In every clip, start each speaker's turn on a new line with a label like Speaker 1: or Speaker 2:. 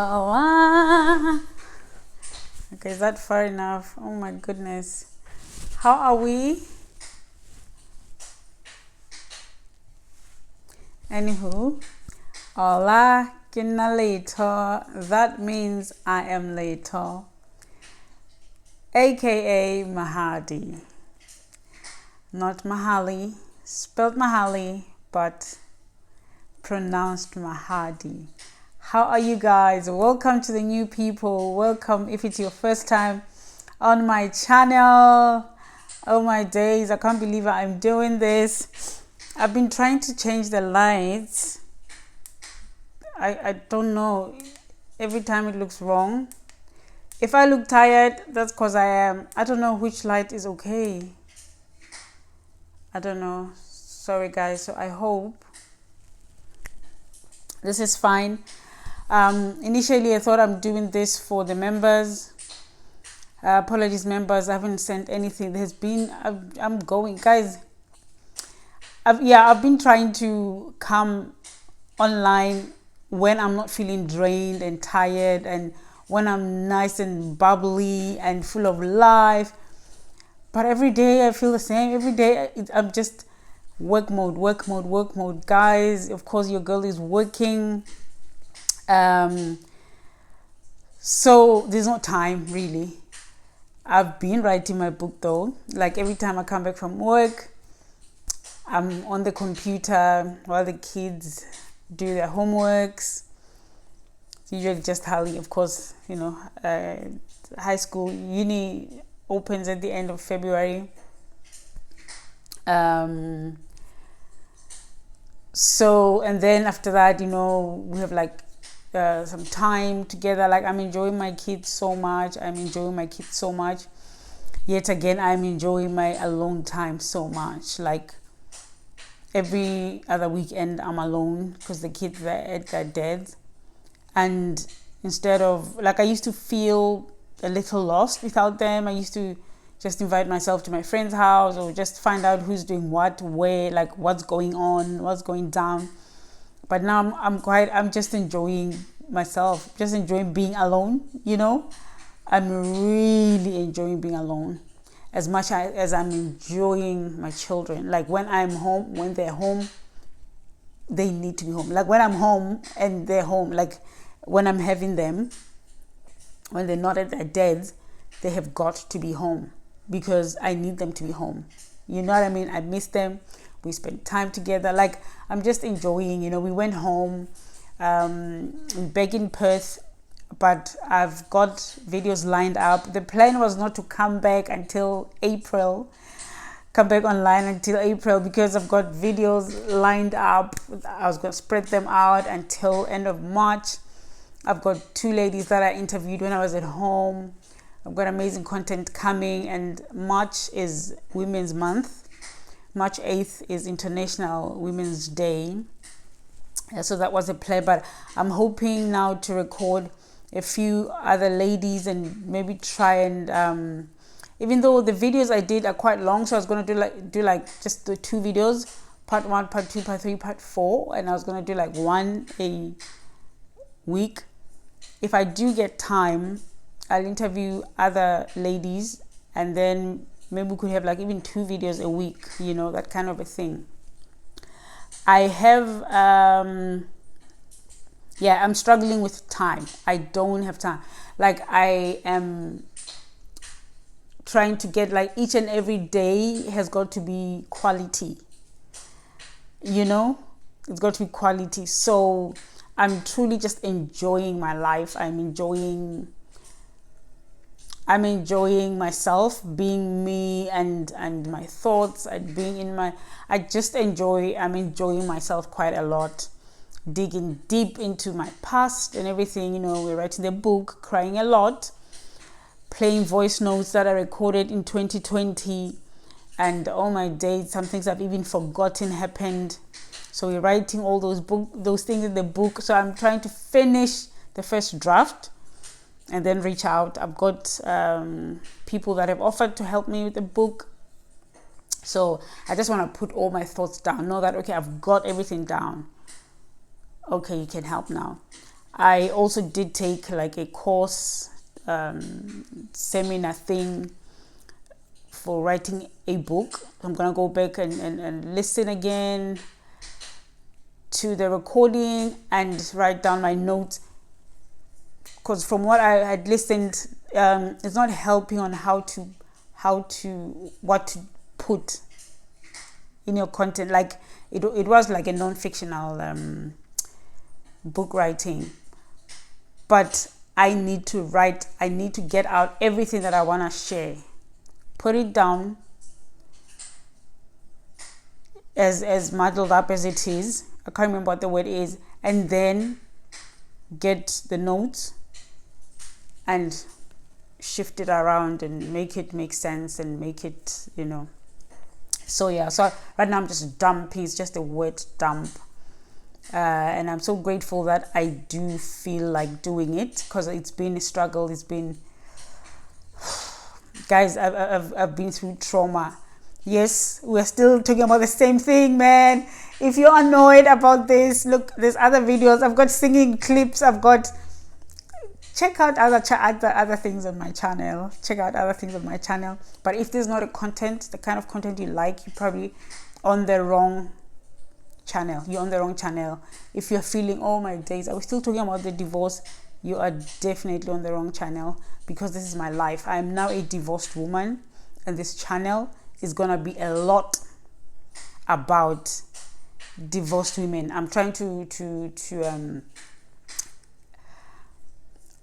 Speaker 1: Oh, ah. Okay, is that far enough? Oh my goodness. How are we? Anywho, hola, kina later. That means I am later. AKA Mahadi. Not Mahali, spelled Mahali, but pronounced Mahadi. How are you guys? Welcome to the new people. Welcome if it's your first time on my channel. Oh my days, I can't believe I'm doing this. I've been trying to change the lights. I don't know. Every time it looks wrong. If I look tired, that's because I am. I don't know which light is okay. I don't know. Sorry guys. So I hope this is fine. Initially I thought I'm doing this for the members. Apologies members, I haven't sent anything. There's been, I'm going guys. I've been trying to come online when I'm not feeling drained and tired, and when I'm nice and bubbly and full of life. But every day I feel the same. Every day I'm just work mode. Guys, of course your girl is working. So there's no time really. I've been writing my book though. Like every time I come back from work, I'm on the computer while the kids do their homeworks. It's usually just Holly, of course, high school, uni opens at the end of February. So, and then after that, we have like some time together. Like I'm enjoying my kids so much. Yet again, I'm enjoying my alone time so much. Like every other weekend, I'm alone because the kids are at their dads. And instead of, like, I used to feel a little lost without them. I used to just invite myself to my friend's house or just find out who's doing what, where, like what's going on, what's going down. But now I'm just enjoying myself, just enjoying being alone, I'm really enjoying being alone as much as I'm enjoying my children. Like when I'm home, when they're home, they need to be home. Like when I'm home and they're home, like when I'm having them, when they're not at their dads, they have got to be home because I need them to be home. You know what I mean? I miss them. We spent time together. Like I'm just enjoying, we went home, back in Perth, but I've got videos lined up. The plan was not to come back until April, come back online until April, because I've got videos lined up. I was going to spread them out until end of March. I've got 2 ladies that I interviewed when I was at home. I've got amazing content coming, and March is Women's Month. March 8th is International Women's Day. So that was a plan, but I'm hoping now to record a few other ladies and maybe try and even though the videos I did are quite long, so I was going to do like just the 2 videos, part 1, part 2, part 3, part 4, and I was going to do like 1 a week. If I do get time, I'll interview other ladies, and then maybe we could have like even 2 videos a week, that kind of a thing. I have I'm struggling with time. I don't have time. Like I am trying to get, like, each and every day has got to be quality. It's got to be quality. So I'm truly just enjoying my life. I'm enjoying myself, being me, and my thoughts, and being in my, I'm enjoying myself quite a lot, digging deep into my past and everything. We're writing the book, crying a lot, playing voice notes that I recorded in 2020, and oh my days, some things I've even forgotten happened. So we're writing all those things in the book. So I'm trying to finish the first draft and then reach out. I've got people that have offered to help me with the book. So I just want to put all my thoughts down, know that, okay, I've got everything down. Okay, you can help now. I also did take like a course, seminar thing for writing a book. I'm gonna go back and listen again to the recording and write down my notes, because from what I had listened, it's not helping on what to put in your content. Like it was like a non-fictional book writing, but I need to write. I need to get out everything that I want to share, put it down as muddled up as it is. I can't remember what the word is, and then get the notes and shift it around and make it make sense and make it, So yeah, so right now I'm just dumping. It's just a word dump. And I'm so grateful that I do feel like doing it, because it's been a struggle. It's been, guys, I've been through trauma. Yes, we're still talking about the same thing, man. If you're annoyed about this, look, there's other videos. I've got singing clips. Check out other things on my channel. But if there's not the kind of content you like, you're probably on the wrong channel. If you're feeling, oh my days, are we still talking about the divorce? You are definitely on the wrong channel, because this is my life. I am now a divorced woman, and this channel is gonna be a lot about divorced women. I'm trying to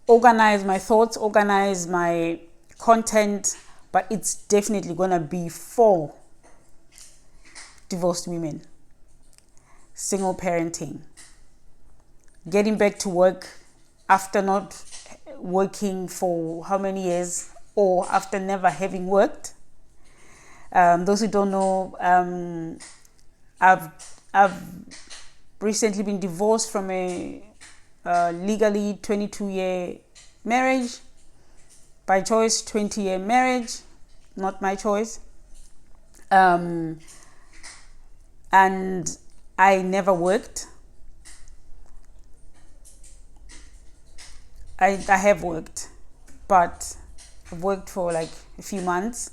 Speaker 1: organize my thoughts, organize my content, but it's definitely gonna be for divorced women, single parenting, getting back to work after not working for how many years, or after never having worked. Those who don't know, I've recently been divorced from a legally 22-year marriage, by choice 20-year marriage, not my choice. And I never worked. I have worked, but I've worked for like a few months.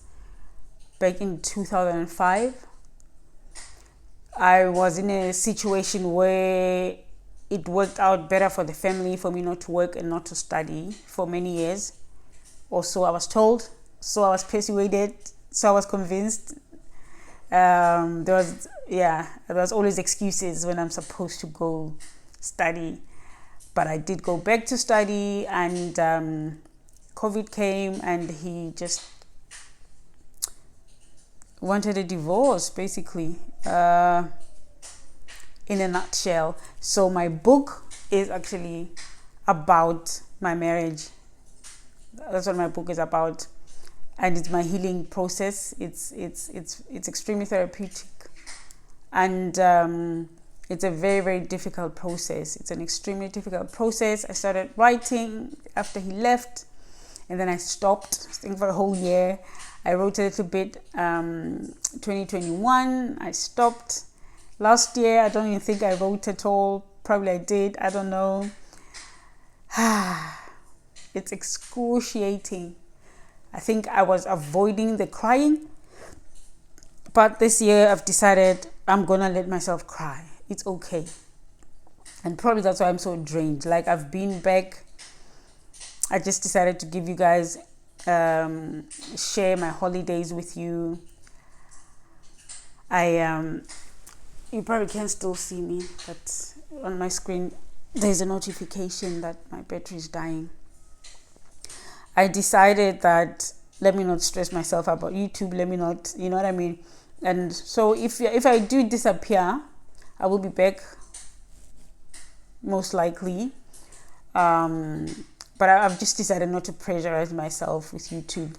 Speaker 1: Back in 2005, I was in a situation where it worked out better for the family for me not to work and not to study for many years, or so I was told, so I was persuaded, so I was convinced. There was always excuses when I'm supposed to go study, but I did go back to study, and COVID came, and he just wanted a divorce, basically, in a nutshell. So my book is actually about my marriage. That's what my book is about, and it's my healing process. It's extremely therapeutic, and it's a very, very difficult process. It's an extremely difficult process. I started writing after he left, and then I stopped, I think, for a whole year. I wrote a little bit 2021. I stopped. Last year, I don't even think I wrote at all. Probably I did. I don't know. It's excruciating. I think I was avoiding the crying. But this year, I've decided I'm going to let myself cry. It's okay. And probably that's why I'm so drained. Like, I've been back. I just decided to give you guys, share my holidays with you. You probably can still see me, but on my screen there's a notification that my battery is dying. I decided that let me not stress myself about YouTube. Let me not, you know what I mean? And so if I do disappear, I will be back, most likely. But I've just decided not to pressurize myself with YouTube.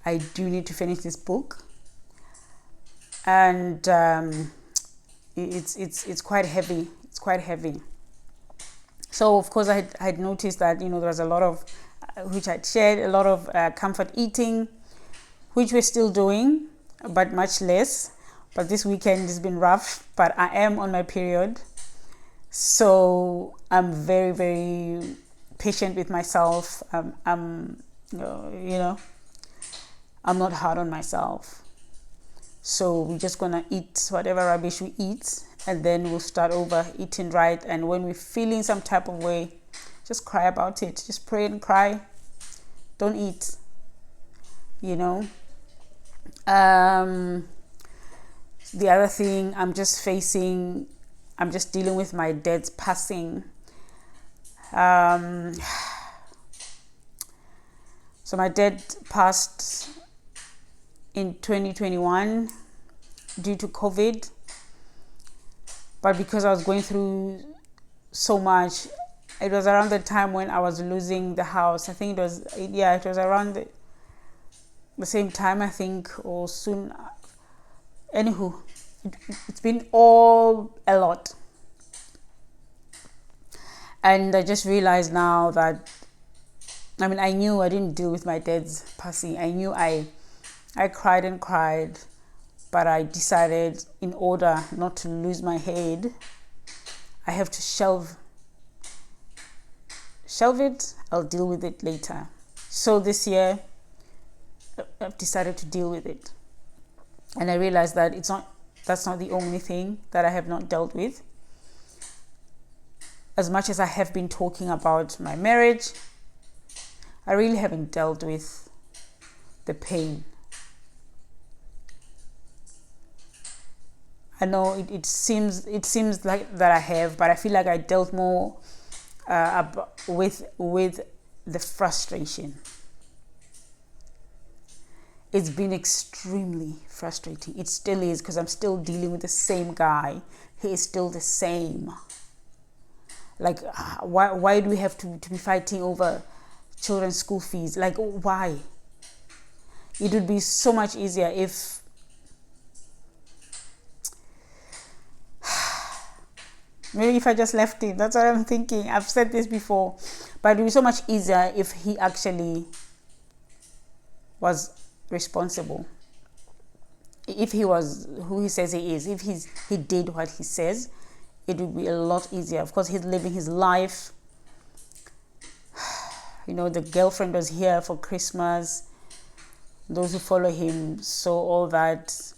Speaker 1: I do need to finish this book, and it's quite heavy. It's quite heavy. So of course I had noticed that there was a lot of which I'd shared, a lot of comfort eating, which we're still doing, but much less. But this weekend has been rough. But I am on my period, so I'm very, very patient with myself. I'm I'm not hard on myself. So we're just gonna eat whatever rubbish we eat, and then we'll start over eating right. And when we're feeling some type of way, just cry about it. Just pray and cry. Don't eat. The other thing I'm just dealing with my dad's passing. So my dad passed in 2021 due to COVID, but because I was going through so much, it was around the time when I was losing the house. I think it was around the same time, I think, or soon. Anywho, it's been all a lot, and I just realized now that I knew I didn't deal with my dad's passing. I knew I cried and cried, but I decided, in order not to lose my head, I have to shelve it. I'll deal with it later. So this year, I've decided to deal with it, and I realized that that's not the only thing that I have not dealt with. As much as I have been talking about my marriage, I really haven't dealt with the pain. I know it seems like that I have, but I feel like I dealt more with the frustration. It's been extremely frustrating. It still is, because I'm still dealing with the same guy. He is still the same. Like, why do we have to be fighting over children's school fees? Like, why? It would be so much easier if maybe if I just left him. That's what I'm thinking. I've said this before, but it would be so much easier if he actually was responsible. If he was who he says he is, if he did what he says, it would be a lot easier. Of course, he's living his life. The girlfriend was here for Christmas. Those who follow him saw all that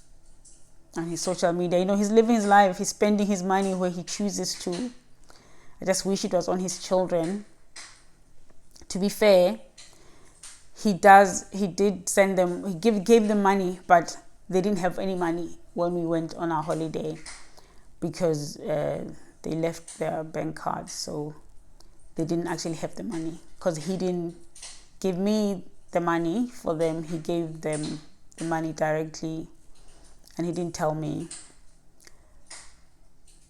Speaker 1: on his social media. He's living his life. He's spending his money where he chooses to. I just wish it was on his children. To be fair, he did send them, he gave them money, but they didn't have any money when we went on our holiday, because they left their bank cards, so they didn't actually have the money, because he didn't give me the money for them. He gave them the money directly, and he didn't tell me.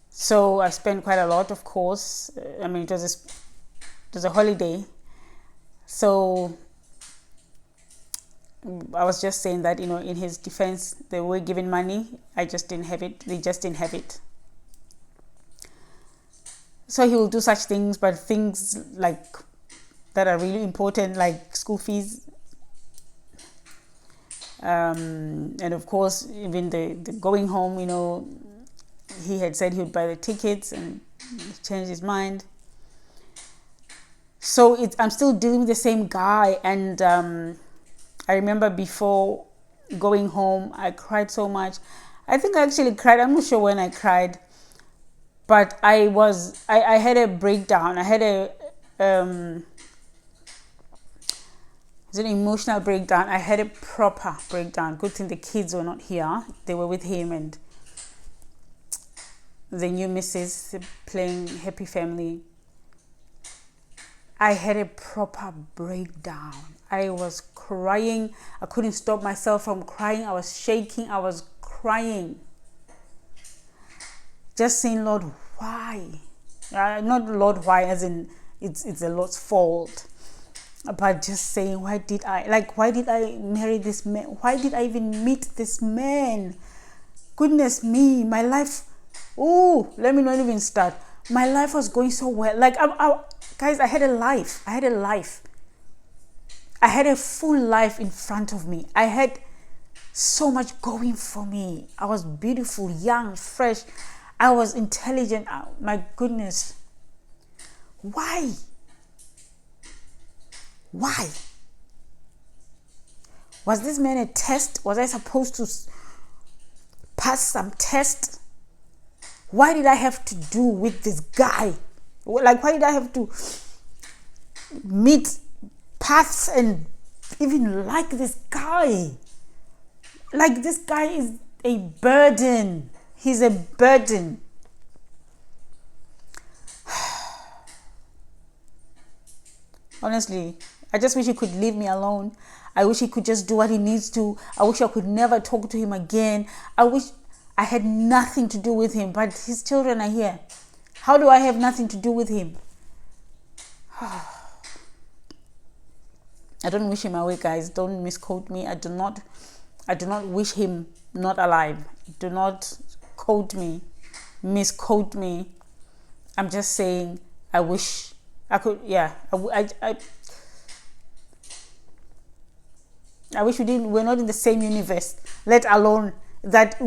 Speaker 1: So I spent quite a lot, of course. It was a holiday. So I was just saying that, in his defense, they were given money. I just didn't have it. They just didn't have it. So he will do such things, but things like that are really important, like school fees. And of course, even the going home, he had said he would buy the tickets and changed his mind. So I'm still dealing with the same guy. And I remember before going home, I cried so much. I think I actually cried. I'm not sure when I cried, but I had a breakdown. I had an emotional breakdown. I had a proper breakdown. Good thing the kids were not here. They were with him and the new missus playing Happy Family. I had a proper breakdown. I was crying. I couldn't stop myself from crying. I was shaking. I was crying. Just saying, Lord, why? Not Lord, why, as in it's the Lord's fault. But just saying, why did I marry this man? Why did I even meet this man? Goodness me, my life. Oh, let me not even start. My life was going so well. Guys, I had a life. I had a full life in front of me. I had so much going for me. I was beautiful, young, fresh. I was intelligent. Oh, my goodness. Why? Why? Was this man a test? Was I supposed to pass some test? Why did I have to do with this guy? Like, why did I have to meet paths and even like this guy? Like, this guy is a burden. He's a burden. Honestly, I just wish he could leave me alone. I wish he could just do what he needs to. I wish I could never talk to him again. I wish I had nothing to do with him, but his children are here. How do I have nothing to do with him? I don't wish him away, guys. Don't misquote me. I do not wish him not alive. Do not quote me, misquote me. I'm just saying I wish I could. Yeah, I wish we're not in the same universe, let alone that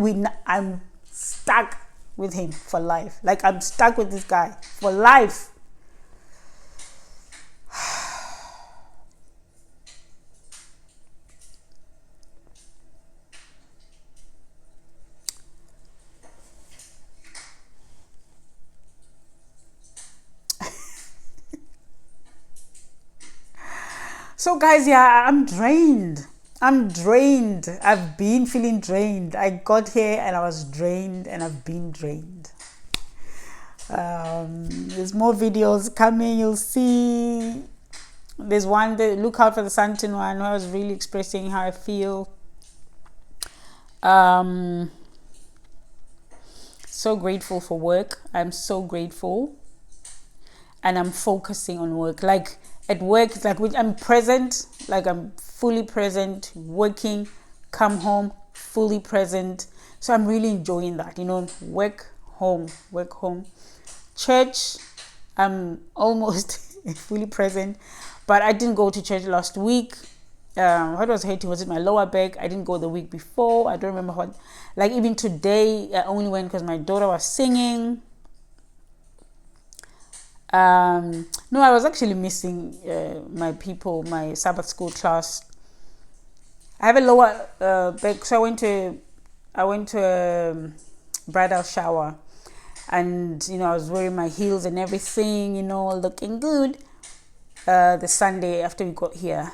Speaker 1: I'm stuck with him for life. Like, I'm stuck with this guy for life. So guys, yeah, I'm drained. I've been feeling drained. I got here and I was drained, and I've been drained. There's more videos coming. You'll see. There's one, look out for the Santin one, where I was really expressing how I feel. So grateful for work. I'm so grateful, and I'm focusing on work. Like, at work, it's like I'm present, like I'm fully present, working, come home, fully present. So I'm really enjoying that, work, home. Church, I'm almost fully present, but I didn't go to church last week. What was hurting? Was it my lower back? I didn't go the week before. I don't remember what. Like, even today, I only went because my daughter was singing. No, I was actually missing my Sabbath school class. I have a lower back, so I went to a bridal shower, and I was wearing my heels and everything, looking good. The Sunday after we got here,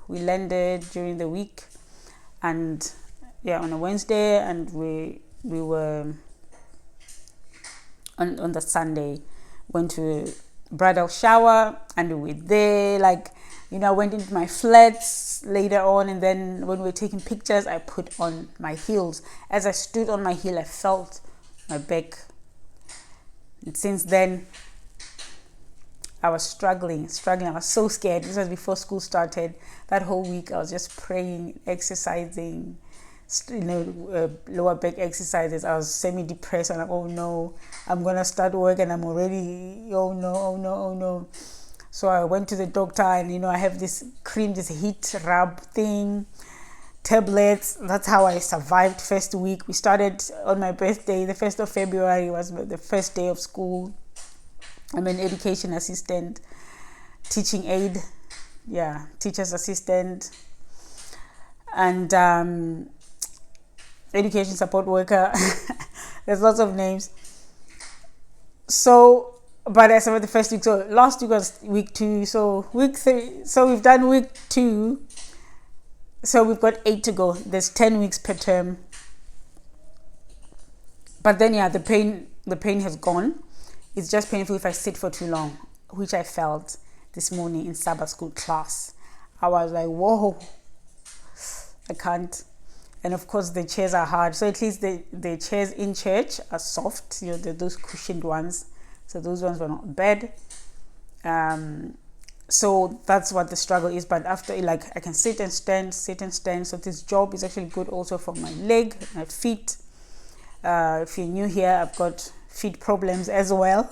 Speaker 1: we landed during the week, and on a Wednesday, and we were on the Sunday, went to bridal shower, and we were there, like, I went into my flats later on, and then when we were taking pictures, I put on my heels. As I stood on my heel, I felt my back, and since then I was struggling. I was so scared. This was before school started. That whole week I was just praying, exercising, lower back exercises. I was semi-depressed, and oh no, I'm gonna start work and I'm already, oh no. So I went to the doctor, and I have this cream, this heat rub thing, tablets. That's how I survived first week. We started on my birthday. The 1st of February was the first day of school. I'm an education assistant, teaching aide, teacher's assistant, and education support worker. There's lots of names. So, but I survived the first week. So last week was week 2. So week 3. So we've done week 2. So we've got 8 to go. There's 10 weeks per term. But then the pain has gone. It's just painful if I sit for too long, which I felt this morning in Sabbath school class. I was like, whoa, I can't. And of course the chairs are hard. So at least the chairs in church are soft, those cushioned ones. So those ones were not bad. So that's what the struggle is. But after, I can sit and stand. So this job is actually good also for my leg, my feet. If you're new here, I've got feet problems as well.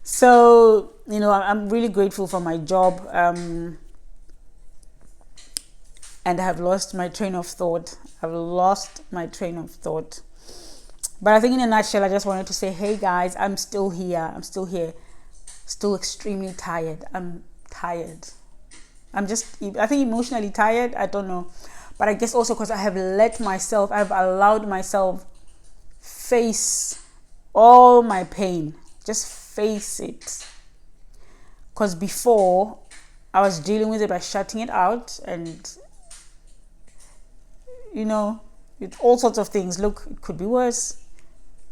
Speaker 1: So, I'm really grateful for my job. And I have lost my train of thought. But I think in a nutshell, I just wanted to say, hey guys, I'm still here. Still extremely tired. I'm tired. I think emotionally tired. I don't know. But I guess also because I've allowed myself face all my pain. Just face it. Because before, I was dealing with it by shutting it out and, with all sorts of things. Look, it could be worse.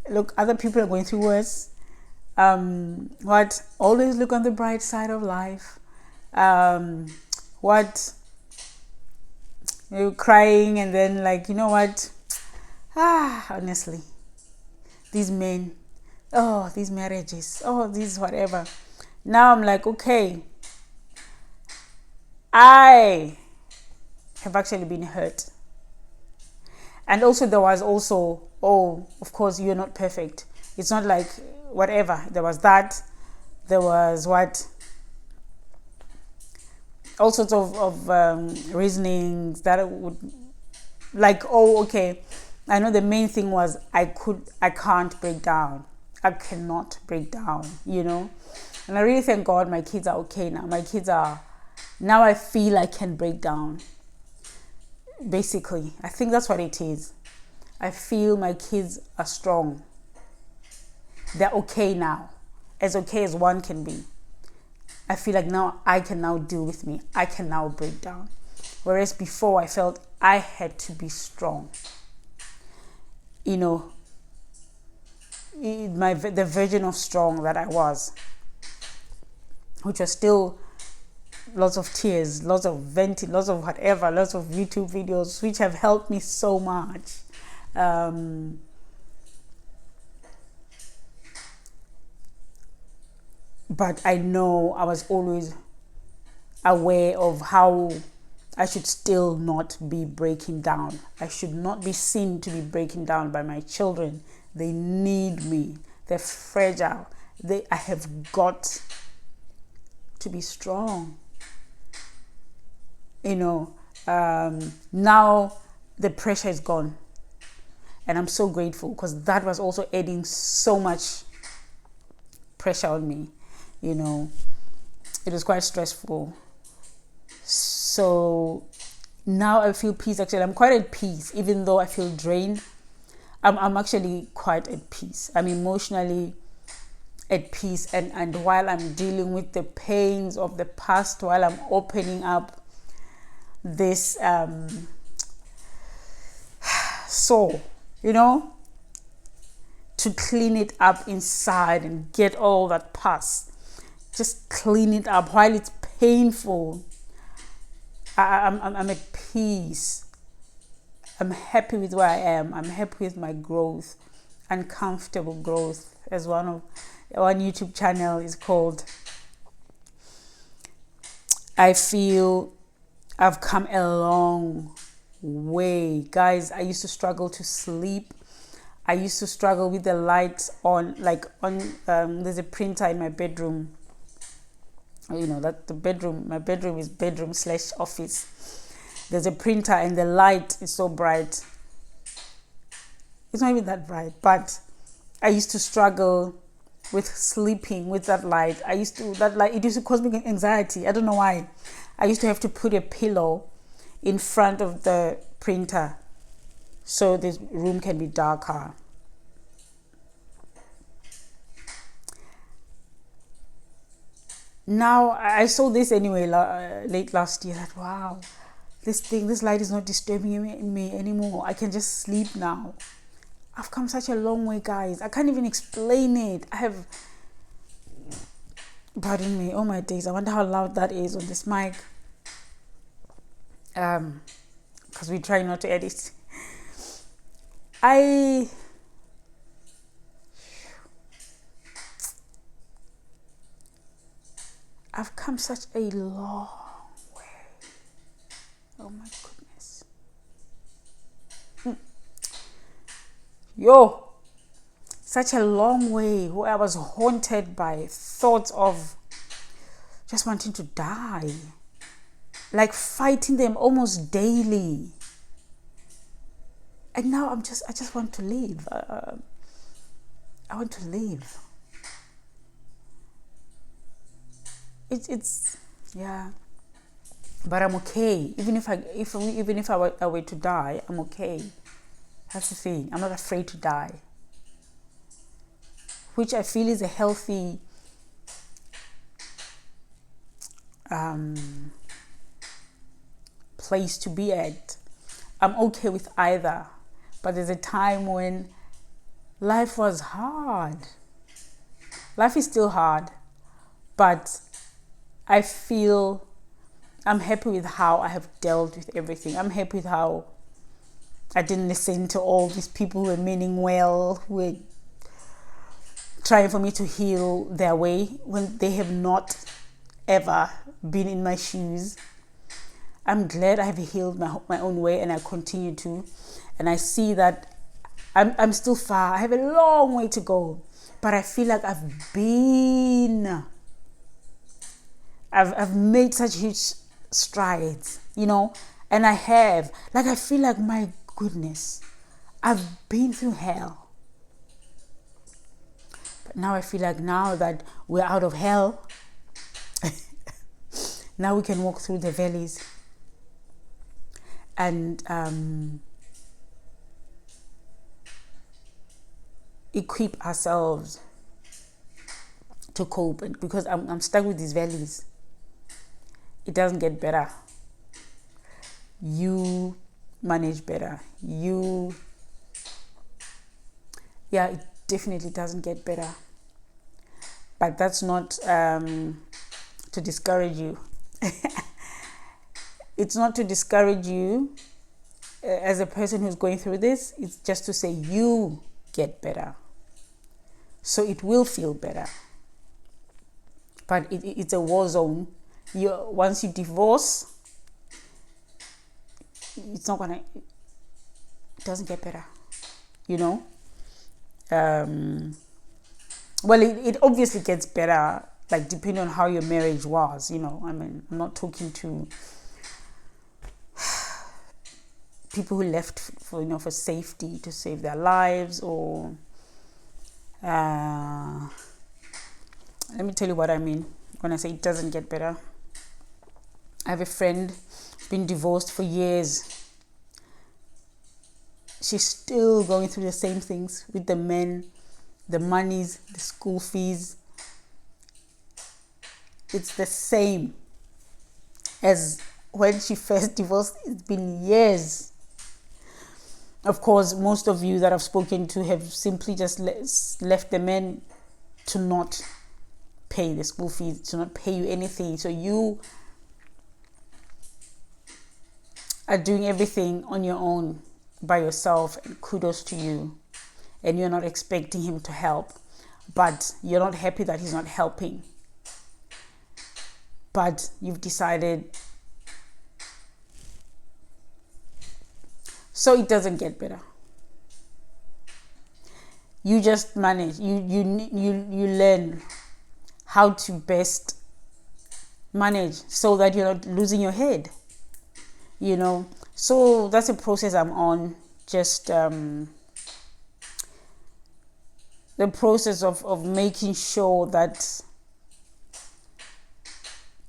Speaker 1: Look, other people are going through worse. Always look on the bright side of life. You're crying and then honestly, these men, these marriages, these whatever. Now I'm like, okay, I have actually been hurt. And also there was also, of course, you're not perfect. It's not like whatever. There was that. There was all sorts of reasonings that would okay. I know the main thing was I can't break down. I cannot break down, And I really thank God my kids are okay now. Now I feel I can break down. Basically, I think that's what it is. I feel my kids are strong. They're okay now. As okay as one can be. I feel like now I can now deal with me. I can now break down. Whereas before I felt I had to be strong. The version of strong that I was. Which was still lots of tears, lots of venting, lots of whatever, lots of YouTube videos, which have helped me so much. But I know I was always aware of how I should still not be breaking down. I should not be seen to be breaking down by my children. They need me. They're fragile. I have got to be strong. Now the pressure is gone. And I'm so grateful because that was also adding so much pressure on me. It was quite stressful. So now I feel peace. Actually, I'm quite at peace, even though I feel drained. I'm actually quite at peace. I'm emotionally at peace. And while I'm dealing with the pains of the past, while I'm opening up this soul, to clean it up inside and get all that past. Just clean it up while it's painful. I'm at peace. I'm happy with where I am. I'm happy with my growth, uncomfortable growth, as one YouTube channel is called. I feel I've come a long way. Guys, I used to struggle to sleep. I used to struggle with the lights on, there's a printer in my bedroom. My bedroom is bedroom/office. There's a printer and the light is so bright. It's not even that bright, but I used to struggle with sleeping with that light. It used to cause me anxiety. I don't know why. I used to have to put a pillow in front of the printer so this room can be darker. Now I saw this anyway late last year. That wow, this light is not disturbing me anymore. I can just sleep now. I've come such a long way, guys. I can't even explain it. Pardon me. Oh my days. I wonder how loud that is on this mic. Because we try not to edit. I've come such a long way. Oh my goodness. Such a long way where I was haunted by thoughts of just wanting to die. Like fighting them almost daily. And now I just want to live. I want to live. it's yeah. But I'm okay. Even if I were to die, I'm okay. That's the thing. I'm not afraid to die, which I feel is a healthy place to be at. I'm okay with either, but there's a time when life was hard. Life is still hard, but I feel I'm happy with how I have dealt with everything. I'm happy with how I didn't listen to all these people who were meaning well, who were trying for me to heal their way when they have not ever been in my shoes. I'm glad I have healed my own way, and I continue to. And I see that I'm still far. I have a long way to go. But I feel like I've made such huge strides, and I have. Like, I feel like, my goodness, I've been through hell. But now I feel like, now that we're out of hell, now we can walk through the valleys and equip ourselves to cope. And because I'm stuck with these valleys, it doesn't get better. You manage better. It definitely doesn't get better. But that's not to discourage you. It's not to discourage you as a person who's going through this. It's just to say you get better. So it will feel better. But it's a war zone. Once you divorce, it doesn't get better. Well, it obviously gets better, like, depending on how your marriage was. I'm not talking to people who left for safety, to save their lives, or let me tell you what I mean when I say it doesn't get better. I have a friend who's been divorced for years. She's still going through the same things with the men, the monies, the school fees. It's the same as when she first divorced. It's been years. Of course, most of you that I've spoken to have simply just left the men to not pay the school fees, to not pay you anything. So you are doing everything on your own, by yourself, and kudos to you. And you're not expecting him to help, but you're not happy that he's not helping. But you've decided. So it doesn't get better. You just manage. You learn how to best manage so that you're not losing your head. So that's a process I'm on. Just the process of making sure that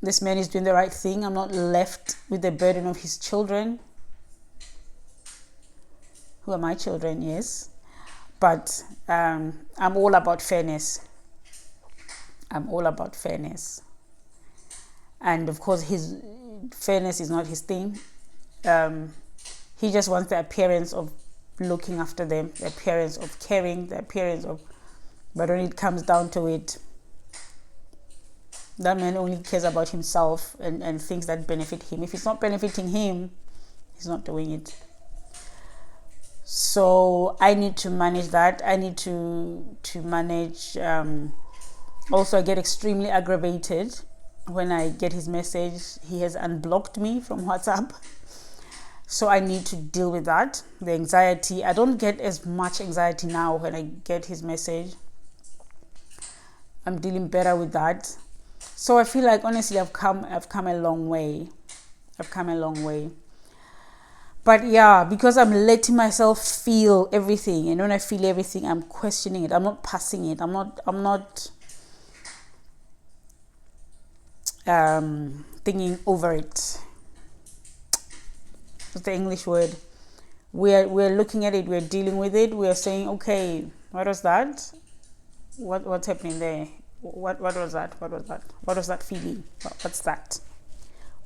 Speaker 1: this man is doing the right thing. I'm not left with the burden of his children. Who are my children? Yes. But I'm all about fairness. I'm all about fairness. And of course, his fairness is not his thing. He just wants the appearance of looking after them, the appearance of caring, the appearance of... But when it comes down to it, that man only cares about himself and things that benefit him. If it's not benefiting him, he's not doing it. So I need to manage that. I need to manage. Also, I get extremely aggravated when I get his message. He has unblocked me from WhatsApp. So I need to deal with that. The anxiety. I don't get as much anxiety now when I get his message. I'm dealing better with that. So I feel like, honestly, I've come a long way. But yeah, because I'm letting myself feel everything, and when I feel everything, I'm questioning it. I'm not passing it. I'm not thinking over it. What's the English word? We're looking at it, we're dealing with it, we're saying, okay, what was that? What's happening there? What was that? What was that feeling? What's that?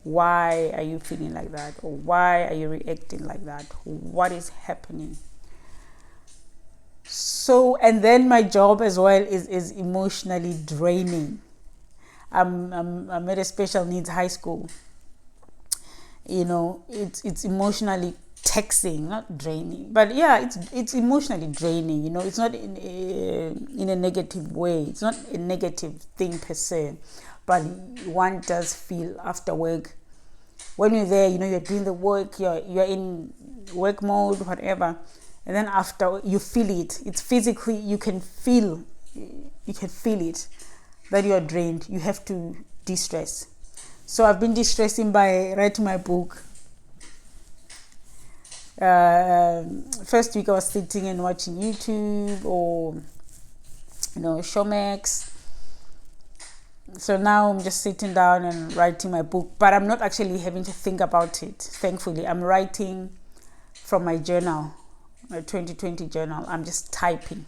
Speaker 1: Why are you feeling like that? Or why are you reacting like that? What is happening? So, and then my job as well is emotionally draining. I'm at a special needs high school. It's emotionally taxing, not draining, but yeah, it's emotionally draining. It's not in a negative way. It's not a negative thing per se, but one does feel after work, when you're there, you're doing the work, you're in work mode, whatever, and then after you feel it. It's physically, you can feel it, that you're drained. You have to de-stress. So I've been de-stressing by writing my book. First week I was sitting and watching YouTube or Showmax. So now I'm just sitting down and writing my book, but I'm not actually having to think about it. Thankfully, I'm writing from my journal, my 2020 journal. I'm just typing,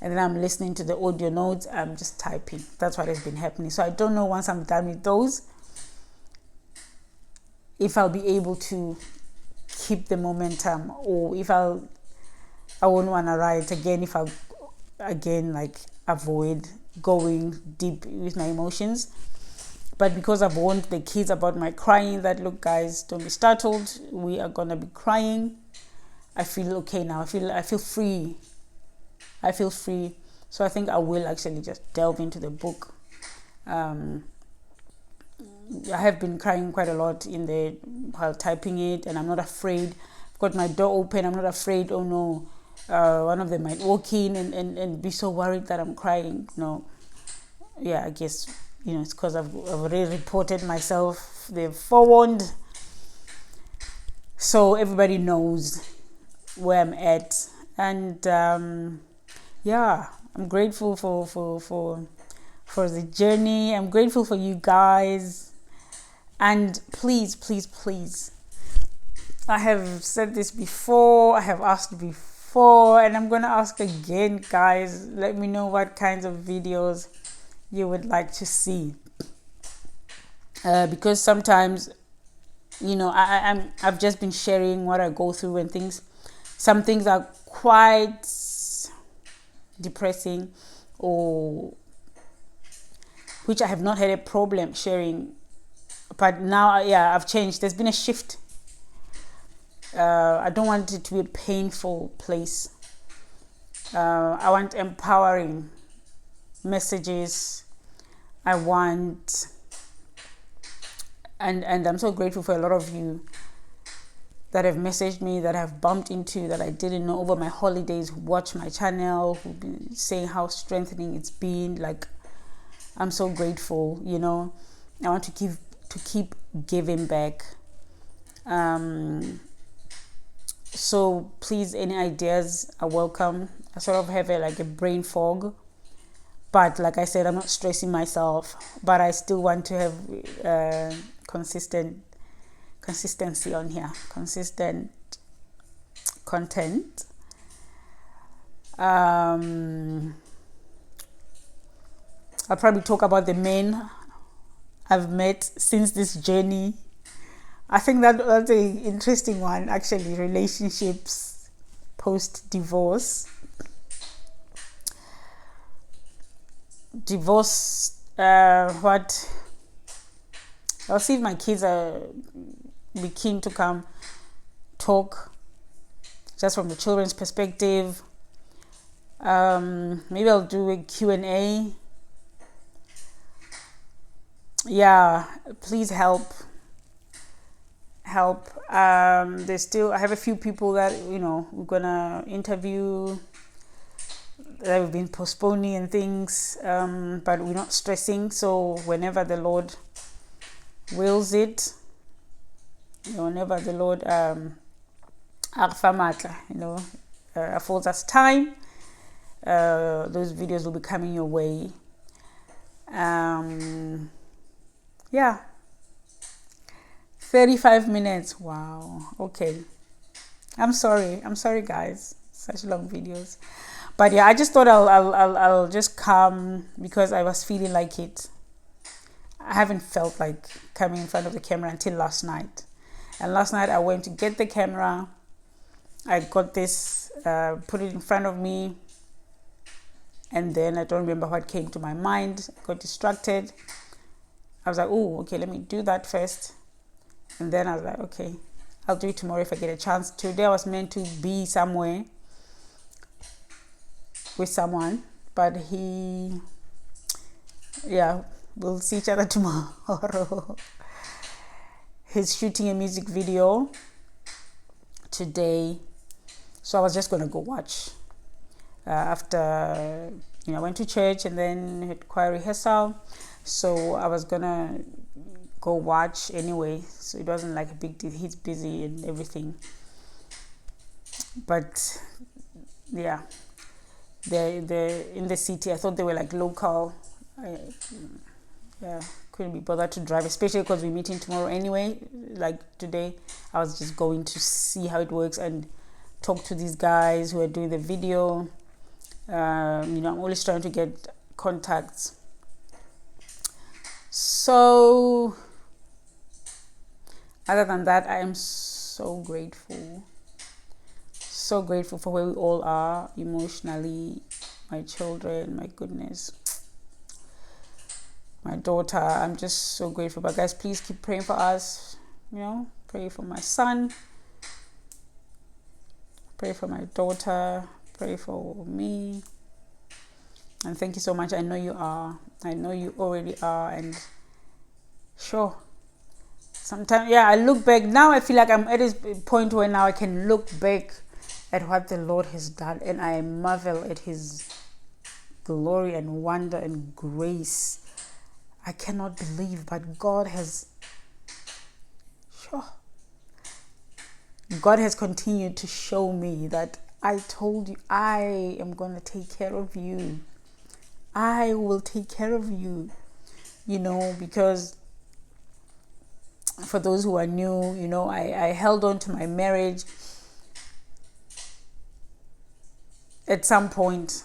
Speaker 1: and then I'm listening to the audio notes. I'm just typing. That's what has been happening. So I don't know, once I'm done with those, if I'll be able to keep the momentum, or if I won't want to write again, if I'll again avoid going deep with my emotions. But because I've warned the kids about my crying, that look guys, don't be startled, we are gonna be crying, I feel okay now. I feel free. So I think I will actually just delve into the book. I have been crying quite a lot while typing it, and I'm not afraid. I've got my door open. I'm not afraid. Oh no, one of them might walk in and be so worried that I'm crying. No, yeah, I guess it's because I've already reported myself. They've forewarned, so everybody knows where I'm at. And yeah, I'm grateful for the journey. I'm grateful for you guys. And please, I have said this before, I have asked before, and I'm going to ask again, guys. Let me know what kinds of videos you would like to see. Because sometimes, I've just been sharing what I go through and things. Some things are quite depressing, or which I have not had a problem sharing. But now, yeah, I've changed. There's been a shift. I don't want it to be a painful place. I want empowering messages. I want, and I'm so grateful for a lot of you that have messaged me, that have bumped into, that I didn't know over my holidays, who watch my channel, who've been saying how strengthening it's been. I'm so grateful. I want to keep giving back. So please, any ideas are welcome. I sort of have a brain fog, but like I said, I'm not stressing myself, but I still want to have consistency on here, consistent content. I'll probably talk about the men I've met since this journey. I think that's an interesting one, actually. Relationships post-divorce. What? I'll see if my kids are be keen to come talk, just from the children's perspective. Maybe I'll do a Q&A. Yeah, please help. There's still, I have a few people that we're gonna interview that we've been postponing and things, but we're not stressing. So whenever the Lord wills it, whenever the Lord affords us time, those videos will be coming your way. yeah, 35 minutes. Wow. Okay. I'm sorry, guys. Such long videos. But yeah, I just thought I'll just come because I was feeling like it. I haven't felt like coming in front of the camera until last night. And last night I went to get the camera. I got this, put it in front of me. And then I don't remember what came to my mind. I got distracted. I was like, oh, okay, let me do that first. And then I was like, okay, I'll do it tomorrow if I get a chance. Today I was meant to be somewhere with someone, but we'll see each other tomorrow. He's shooting a music video today, so I was just gonna go watch after I went to church and then had choir rehearsal, so I was gonna go watch anyway, so it wasn't like a big deal. He's busy and everything, but yeah, they're in the city. I thought they were like local. Couldn't be bothered to drive, especially because we're meeting tomorrow anyway. Like today I was just going to see how it works and talk to these guys who are doing the video. I'm always trying to get contacts. So other than that, I am so grateful for where we all are emotionally. My children, my goodness, my daughter, I'm just so grateful. But guys, please keep praying for us. Pray for my son, pray for my daughter, pray for me. And thank you so much. I know you already are. And sure, sometimes I look back now. I feel like I'm at this point where now I can look back at what the Lord has done, and I marvel at his glory and wonder and grace. I cannot believe, but God has continued to show me that I told you I am going to take care of you. I will take care of you, because for those who are new, I held on to my marriage at some point.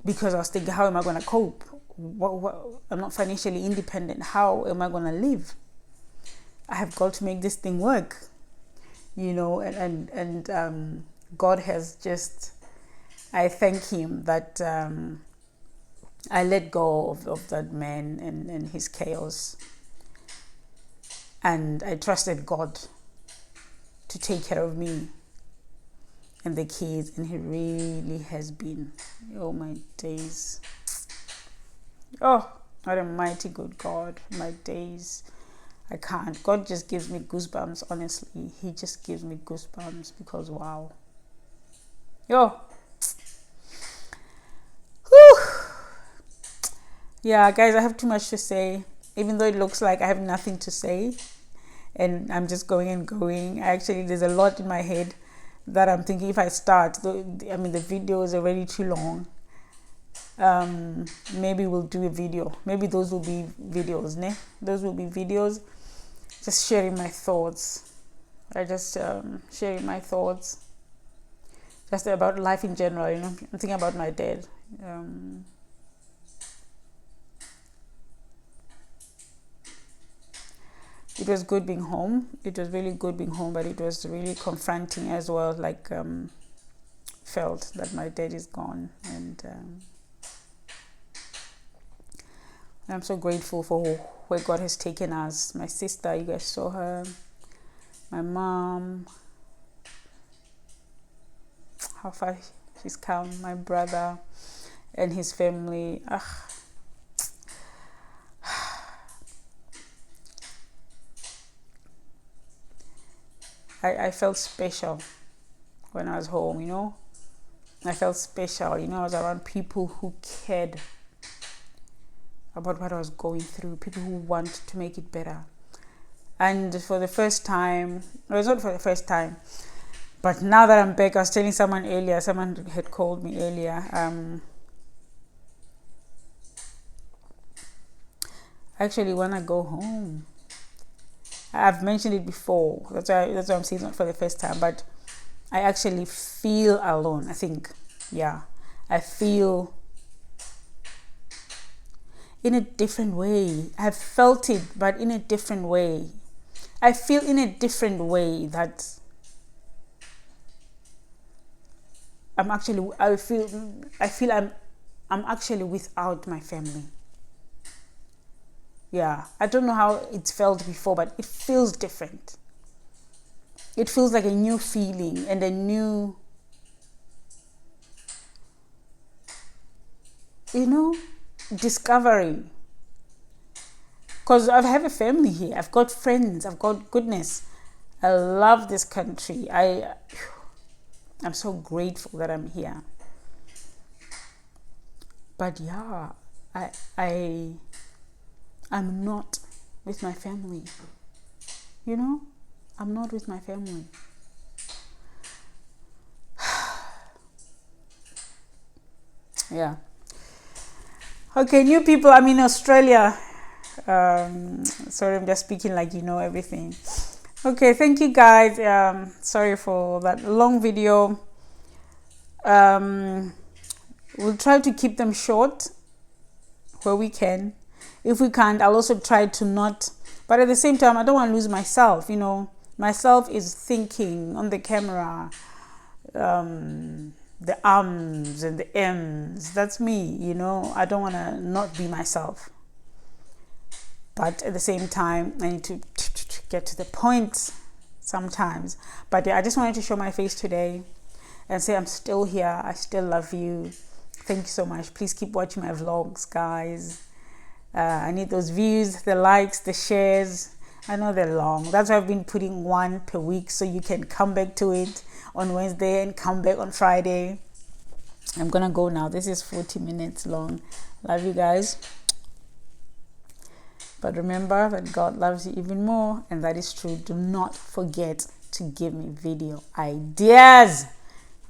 Speaker 1: Because I was thinking, how am I going to cope? I'm not financially independent. How am I going to live? I have got to make this thing work, and God has just, I thank him that I let go of that man and his chaos. And I trusted God to take care of me and the kids, and he really has been. Oh my days. Oh, what a mighty good God. My days. I can't. God just gives me goosebumps, honestly. He just gives me goosebumps because wow. Yo. Whew. Yeah, guys, I have too much to say. Even though it looks like I have nothing to say and I'm just going and going. Actually, there's a lot in my head that I'm thinking if I start, the video is already too long. Maybe we'll do a video. Maybe those will be videos, ne? Those will be videos. Just sharing my thoughts. Sharing my thoughts. Just about life in general, I'm thinking about my dad. It was good being home. It was really good being home, but it was really confronting as well. Like, felt that my dad is gone, and I'm so grateful for where God has taken us. My sister, you guys saw her. My mom, how far she's come. My brother and his family. I felt special when I was home, I felt special, I was around people who cared about what I was going through, people who want to make it better. And for the first time, it was not for the first time, but now that I'm back, I was telling someone had called me earlier, I actually want to go home. I've mentioned it before. That's why I'm saying it for the first time. But I actually feel alone. I think, yeah, I feel in a different way. I've felt it, but in a different way. I feel in a different way that I feel I'm actually without my family. Yeah, I don't know how it's felt before, but it feels different. It feels like a new feeling and a new, discovery. Because I have a family here. I've got friends. I've got goodness. I love this country. I'm so grateful that I'm here. But yeah, I'm not with my family. I'm not with my family. Yeah. Okay, new people. I'm in Australia. Sorry, I'm just speaking like everything. Okay, thank you guys. Sorry for that long video. We'll try to keep them short where we can. If we can't, I'll also try to not. But at the same time, I don't want to lose myself. Myself is thinking on the camera. The ums and the m's. That's me. I don't want to not be myself. But at the same time, I need to get to the point sometimes. But yeah, I just wanted to show my face today and say I'm still here. I still love you. Thank you so much. Please keep watching my vlogs, guys. I need those views, the likes, the shares. I know they're long. That's why I've been putting one per week so you can come back to it on Wednesday and come back on Friday. I'm gonna go now. This is 40 minutes long. Love you guys. But remember that God loves you even more, and that is true. Do not forget to give me video ideas.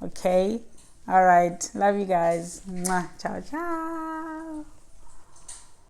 Speaker 1: Okay? All right. Love you guys. Mwah. Ciao, ciao.